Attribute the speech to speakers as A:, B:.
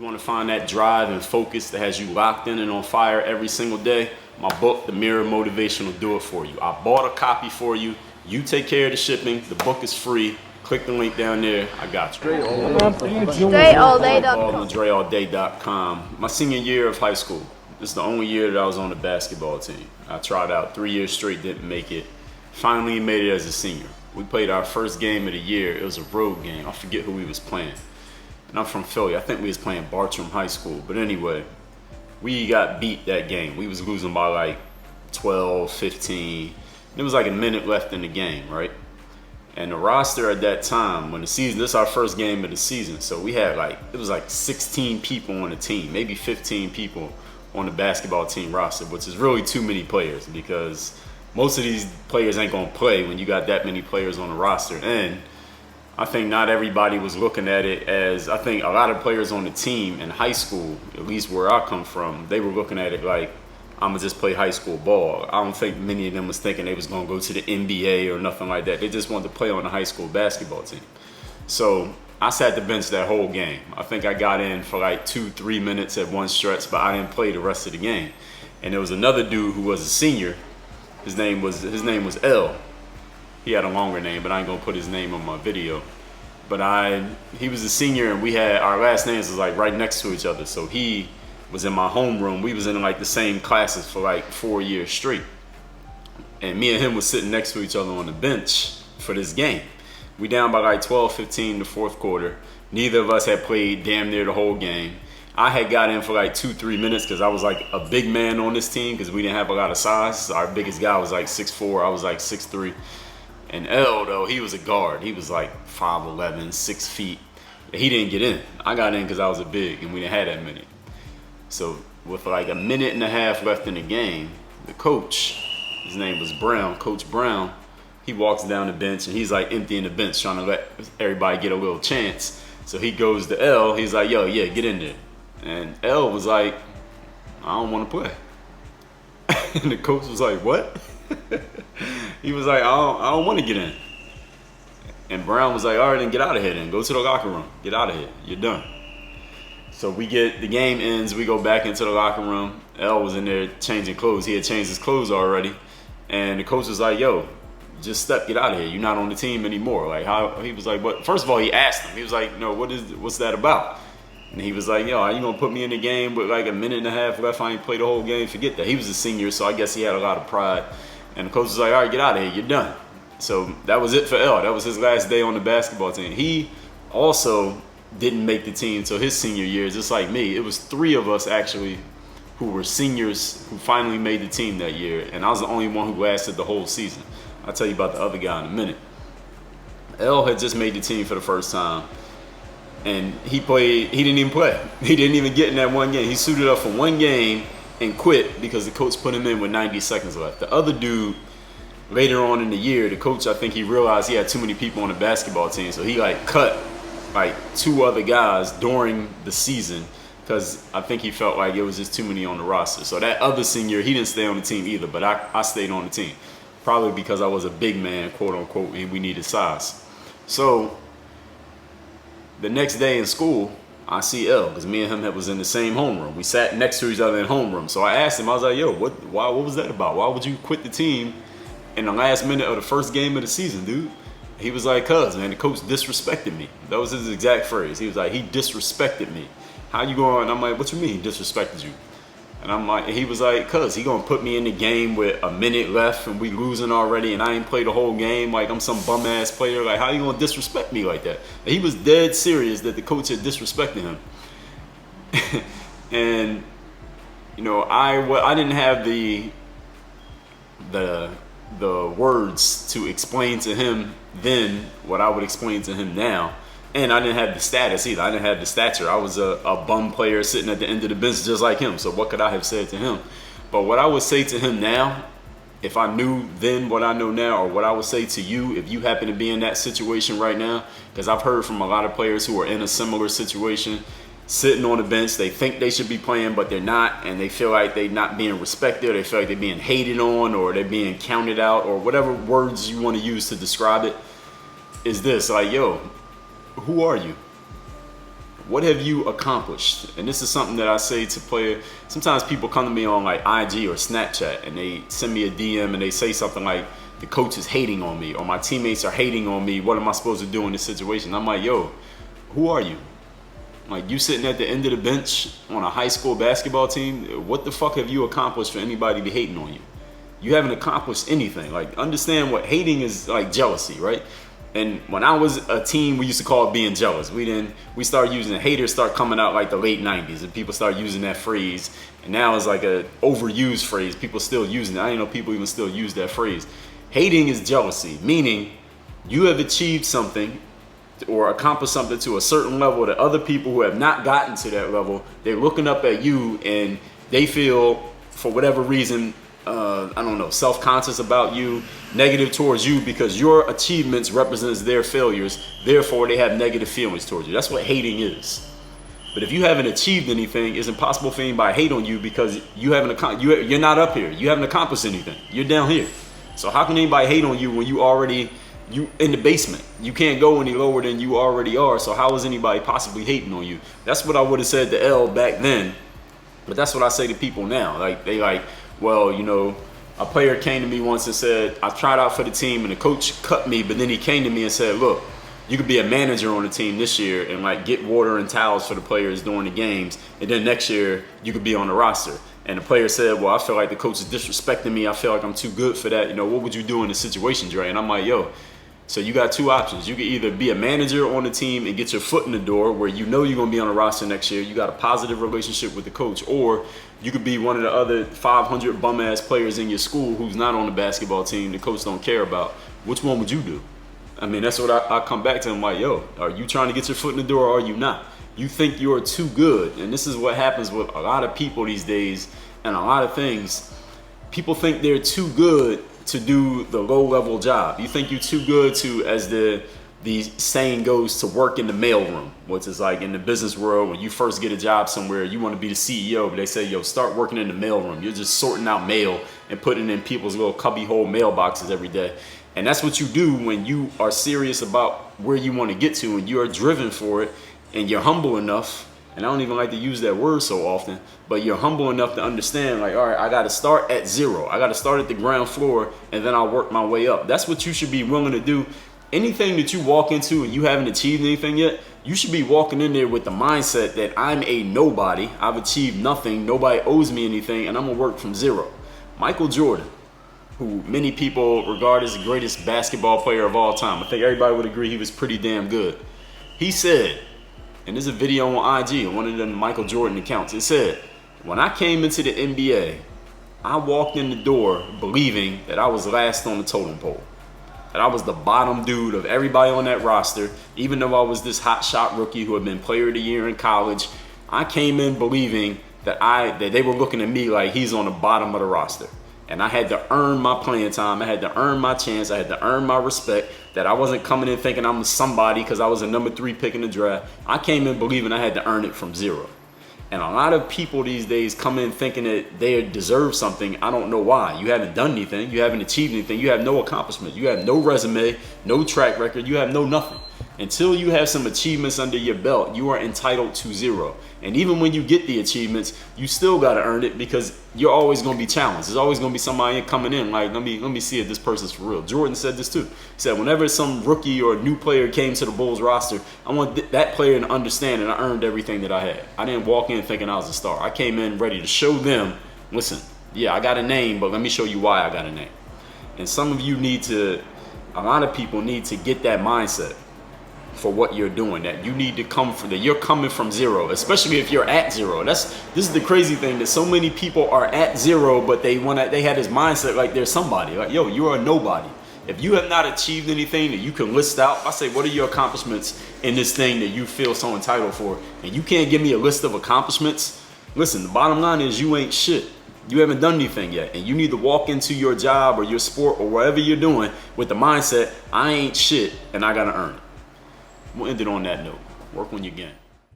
A: You want to find that drive and focus that has you locked in and on fire every single day? My book, The Mirror Motivation, will do it for you. I bought a copy for you. You take care of the shipping. The book is free. Click the link down there. I got you.
B: DreAllDay.com.
A: DreAllDay.com. My senior year of high school. This is the only year that I was on the basketball team. I tried out 3 years straight, didn't make it. Finally made it as a senior. We played our first game of the year. It was a road game. I forget who we was playing. And I'm from Philly. I think we was playing Bartram High School. But anyway, we got beat that game. We was losing by like 12, 15. There was like a minute left in the game, right? And the roster at that time, when the season, this is our first game of the season. So we had it was like 16 people on the team, maybe 15 people on the basketball team roster, which is really too many players because most of these players ain't gonna play when you got that many players on the roster. And I think not everybody was looking at it as, I think a lot of players on the team in high school, at least where I come from, they were looking at it like, I'm gonna just play high school ball. I don't think many of them was thinking they was gonna go to the NBA or nothing like that. They just wanted to play on the high school basketball team. So I sat the bench that whole game. I think I got in for like 2-3 minutes at one stretch, but I didn't play the rest of the game. And there was another dude who was a senior. His name was L. He had a longer name, but I ain't gonna put his name on my video. But he was a senior, and we had our last names was like right next to each other. So he was in my homeroom. We was in like the same classes for like 4 years straight. And me and him was sitting next to each other on the bench for this game. We down by like 12-15 in the fourth quarter. Neither of us had played damn near the whole game. I had got in for like 2-3 minutes because I was like a big man on this team because we didn't have a lot of size. Our biggest guy was like 6'4", I was like 6'3". And L, though, he was a guard. He was like 5'11", 6 feet. He didn't get in. I got in because I was a big, and we didn't have that many. So with like a minute and a half left in the game, the coach, his name was Brown, Coach Brown, he walks down the bench, and he's like emptying the bench, trying to let everybody get a little chance. So he goes to L. He's like, yo, yeah, get in there. And L was like, I don't want to play. And the coach was like, what? He was like, I don't want to get in. And Brown was like, all right, then get out of here then. Go to the locker room. Get out of here. You're done. So the game ends. We go back into the locker room. L was in there changing clothes. He had changed his clothes already. And the coach was like, yo, just get out of here. You're not on the team anymore. Like, how? He was like, what? First of all, he asked him. He was like, no, what's that about? And he was like, yo, are you going to put me in the game with like a minute and a half left? I ain't played the whole game. Forget that. He was a senior, so I guess he had a lot of pride. And the coach was like, all right, get out of here. You're done. So that was it for L. That was his last day on the basketball team. He also didn't make the team until his senior year, just like me. It was 3 of us actually who were seniors who finally made the team that year. And I was the only one who lasted the whole season. I'll tell you about the other guy in a minute. L had just made the team for the first time. And he didn't even play. He didn't even get in that one game. He suited up for one game and quit because the coach put him in with 90 seconds left. The other dude, later on in the year, the coach, I think he realized he had too many people on the basketball team. So he cut 2 other guys during the season because I think he felt like it was just too many on the roster. So that other senior, he didn't stay on the team either, but I stayed on the team. Probably because I was a big man, quote unquote, and we needed size. So the next day in school, I see L because me and him was in the same homeroom. We sat next to each other in homeroom. So I asked him, I was like, yo, what was that about? Why would you quit the team in the last minute of the first game of the season, dude? He was like, cuz, man, the coach disrespected me. That was his exact phrase. He was like, he disrespected me. How you going? And I'm like, what you mean he disrespected you? And I'm like, he was like, cuz, he gonna put me in the game with a minute left and we losing already and I ain't played the whole game like I'm some bum ass player. Like, how you gonna disrespect me like that? And he was dead serious that the coach had disrespected him. And, you know, I didn't have the words to explain to him then what I would explain to him now. And I didn't have the status either. I didn't have the stature. I was a bum player sitting at the end of the bench just like him. So what could I have said to him? But what I would say to him now, if I knew then what I know now, or what I would say to you if you happen to be in that situation right now, because I've heard from a lot of players who are in a similar situation, sitting on the bench, they think they should be playing, but they're not, and they feel like they're not being respected, or they feel like they're being hated on, or they're being counted out, or whatever words you want to use to describe it, is this, like, yo, who are you? what have you accomplished? And this is something that I say to players. Sometimes people come to me on like IG or Snapchat and they send me a DM and they say something like, the coach is hating on me or my teammates are hating on me. What am I supposed to do in this situation? I'm like, yo, who are you? Like, you sitting at the end of the bench on a high school basketball team, what the fuck have you accomplished for anybody to be hating on you? You haven't accomplished anything. Like, understand what hating is, like jealousy, right? And when I was a teen, we used to call it being jealous. We started using haters start coming out like the late 90s and people start using that phrase. And now it's like a overused phrase. People still using it. I didn't know people even still use that phrase. Hating is jealousy, meaning you have achieved something or accomplished something to a certain level that other people who have not gotten to that level, they're looking up at you and they feel, for whatever reason, I don't know, self-conscious about you, negative towards you because your achievements represents their failures. Therefore, they have negative feelings towards you. That's what hating is. But if you haven't achieved anything, it's impossible for anybody to hate on you because you're not up here. You haven't accomplished anything. You're down here. So how can anybody hate on you when you in the basement? You can't go any lower than you already are. So how is anybody possibly hating on you? That's what I would have said to L back then. But that's what I say to people now. Like, they like, well, you know, a player came to me once and said, I tried out for the team and the coach cut me, but then he came to me and said, look, you could be a manager on the team this year and like get water and towels for the players during the games. And then next year you could be on the roster. And the player said, well, I feel like the coach is disrespecting me. I feel like I'm too good for that. You know, what would you do in this situation, Dre? And I'm like, yo, so you got two options. You can either be a manager on the team and get your foot in the door where you know you're going to be on the roster next year. You got a positive relationship with the coach. Or you could be one of the other 500 bum-ass players in your school who's not on the basketball team the coach don't care about. Which one would you do? I mean, that's what I come back to. I'm like, yo, are you trying to get your foot in the door or are you not? You think you're too good. And this is what happens with a lot of people these days and a lot of things. People think they're too good to do the low-level job. You think you're too good to, as the saying goes, to work in the mailroom, which is like in the business world, when you first get a job somewhere, you want to be the CEO, but they say, yo, start working in the mailroom. You're just sorting out mail and putting it in people's little cubbyhole mailboxes every day. And that's what you do when you are serious about where you want to get to and you are driven for it and you're humble enough. And I don't even like to use that word so often, but you're humble enough to understand, like, all right, I got to start at zero. I got to start at the ground floor and then I'll work my way up. That's what you should be willing to do. Anything that you walk into and you haven't achieved anything yet, you should be walking in there with the mindset that I'm a nobody. I've achieved nothing. Nobody owes me anything and I'm going to work from zero. Michael Jordan, who many people regard as the greatest basketball player of all time. I think everybody would agree he was pretty damn good. He said, and there's a video on IG on one of the Michael Jordan accounts. It said, when I came into the NBA, I walked in the door believing that I was last on the totem pole. That I was the bottom dude of everybody on that roster. Even though I was this hot shot rookie who had been player of the year in college, I came in believing that they were looking at me like he's on the bottom of the roster. And I had to earn my playing time. I had to earn my chance. I had to earn my respect. That I wasn't coming in thinking I'm somebody because I was a number 3 pick in the draft. I came in believing I had to earn it from zero. And a lot of people these days come in thinking that they deserve something. I don't know why. You haven't done anything. You haven't achieved anything. You have no accomplishment. You have no resume, no track record. You have no nothing. Until you have some achievements under your belt, you are entitled to zero. And even when you get the achievements, you still got to earn it because you're always going to be challenged. There's always going to be somebody coming in like, let me see if this person's for real. Jordan said this too. He said, whenever some rookie or new player came to the Bulls roster, I want that player to understand that I earned everything that I had. I didn't walk in thinking I was a star. I came in ready to show them, listen, yeah, I got a name, but let me show you why I got a name. And some of you a lot of people need to get that mindset for what you're doing, that you need to come from, that you're coming from zero, especially if you're at zero. This is the crazy thing, that so many people are at zero, but they had this mindset like they're somebody. Like, yo, you're a nobody. If you have not achieved anything that you can list out, I say, what are your accomplishments in this thing that you feel so entitled for? And you can't give me a list of accomplishments. Listen, the bottom line is you ain't shit. You haven't done anything yet, and you need to walk into your job or your sport or whatever you're doing with the mindset, I ain't shit and I gotta earn it. We'll end it on that note. Work on your game.